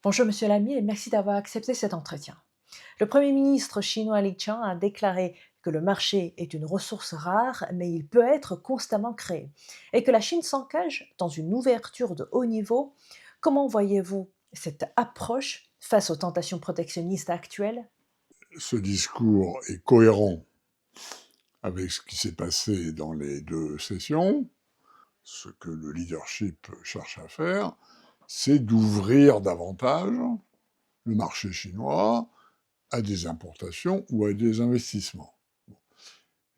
Bonjour Monsieur Lamy et merci d'avoir accepté cet entretien. Le Premier ministre chinois Li Qiang a déclaré que le marché est une ressource rare, mais il peut être constamment créé, et que la Chine s'engage dans une ouverture de haut niveau. Comment voyez-vous cette approche face aux tentations protectionnistes actuelles? Ce discours est cohérent avec ce qui s'est passé dans les deux sessions. Ce que le leadership cherche à faire, c'est d'ouvrir davantage le marché chinois à des importations ou à des investissements.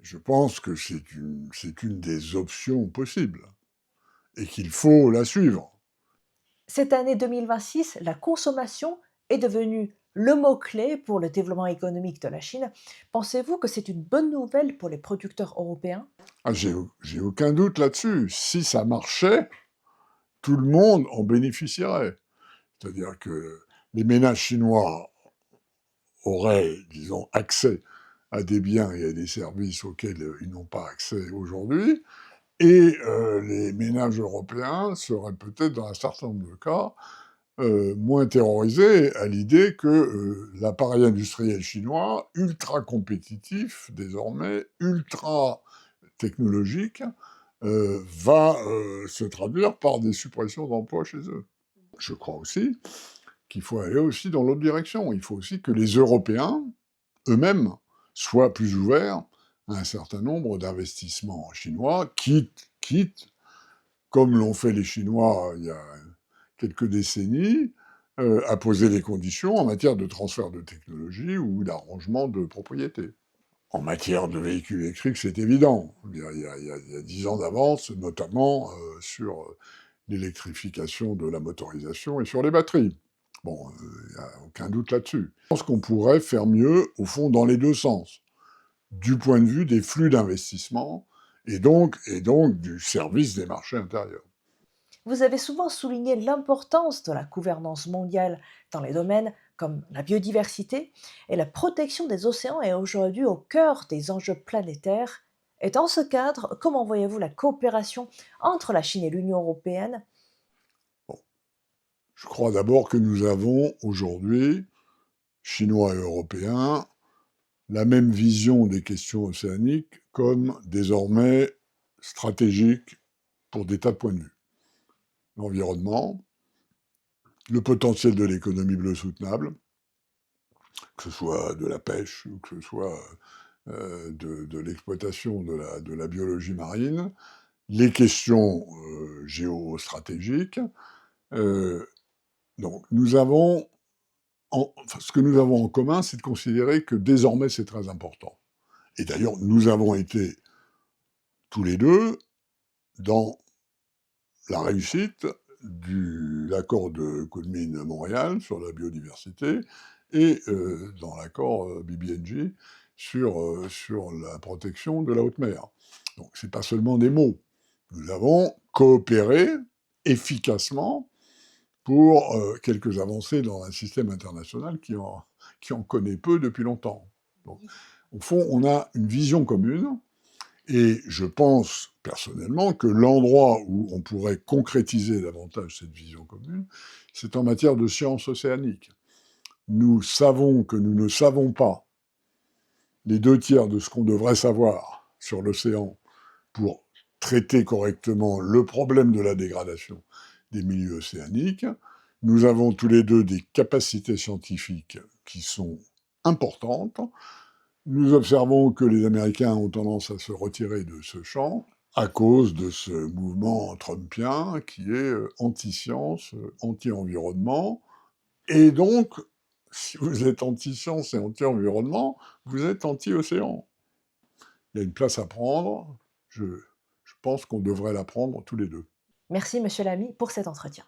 Je pense que c'est une des options possibles et qu'il faut la suivre. Cette année 2026, la consommation est devenue le mot-clé pour le développement économique de la Chine. Pensez-vous que c'est une bonne nouvelle pour les producteurs européens? Ah, j'ai aucun doute là-dessus. Si ça marchait, tout le monde en bénéficierait. C'est-à-dire que les ménages chinois auraient, disons, accès à des biens et à des services auxquels ils n'ont pas accès aujourd'hui, et les ménages européens seraient peut-être, dans un certain nombre de cas, moins terrorisés à l'idée que l'appareil industriel chinois, ultra compétitif désormais, ultra technologique, va se traduire par des suppressions d'emplois chez eux. Je crois aussi qu'il faut aller aussi dans l'autre direction. Il faut aussi que les Européens eux-mêmes soient plus ouverts à un certain nombre d'investissements chinois, quitte, comme l'ont fait les Chinois il y a quelques décennies, à poser des conditions en matière de transfert de technologie ou d'arrangement de propriété. En matière de véhicules électriques, c'est évident. Il y a 10 ans d'avance, notamment sur l'électrification de la motorisation et sur les batteries. Bon, il n'y a aucun doute là-dessus. Je pense qu'on pourrait faire mieux, au fond, dans les deux sens, du point de vue des flux d'investissement et donc du service des marchés intérieurs. Vous avez souvent souligné l'importance de la gouvernance mondiale dans les domaines comme la biodiversité et la protection des océans est aujourd'hui au cœur des enjeux planétaires. Et dans ce cadre, comment voyez-vous la coopération entre la Chine et l'Union européenne? Bon, je crois d'abord que nous avons aujourd'hui, Chinois et Européens, la même vision des questions océaniques comme désormais stratégiques pour des tas de points de vue. L'environnement, le potentiel de l'économie bleue soutenable, que ce soit de la pêche ou que ce soit de l'exploitation de la biologie marine, les questions géostratégiques. Euh, donc, ce que nous avons en commun, c'est de considérer que désormais c'est très important. Et d'ailleurs, nous avons été tous les deux dans la réussite de l'accord de Kunming-Montréal sur la biodiversité et dans l'accord BBNJ sur la protection de la haute mer. Donc, ce n'est pas seulement des mots. Nous avons coopéré efficacement pour quelques avancées dans un système international qui en connaît peu depuis longtemps. Donc, au fond, on a une vision commune, et je pense personnellement que l'endroit où on pourrait concrétiser davantage cette vision commune, c'est en matière de sciences océaniques. Nous savons que nous ne savons pas les 2 tiers de ce qu'on devrait savoir sur l'océan pour traiter correctement le problème de la dégradation des milieux océaniques. Nous avons tous les deux des capacités scientifiques qui sont importantes. Nous observons que les Américains ont tendance à se retirer de ce champ à cause de ce mouvement trumpien qui est anti-science, anti-environnement. Et donc, si vous êtes anti-science et anti-environnement, vous êtes anti-océan. Il y a une place à prendre. Je pense qu'on devrait la prendre tous les deux. Merci Monsieur Lamy pour cet entretien.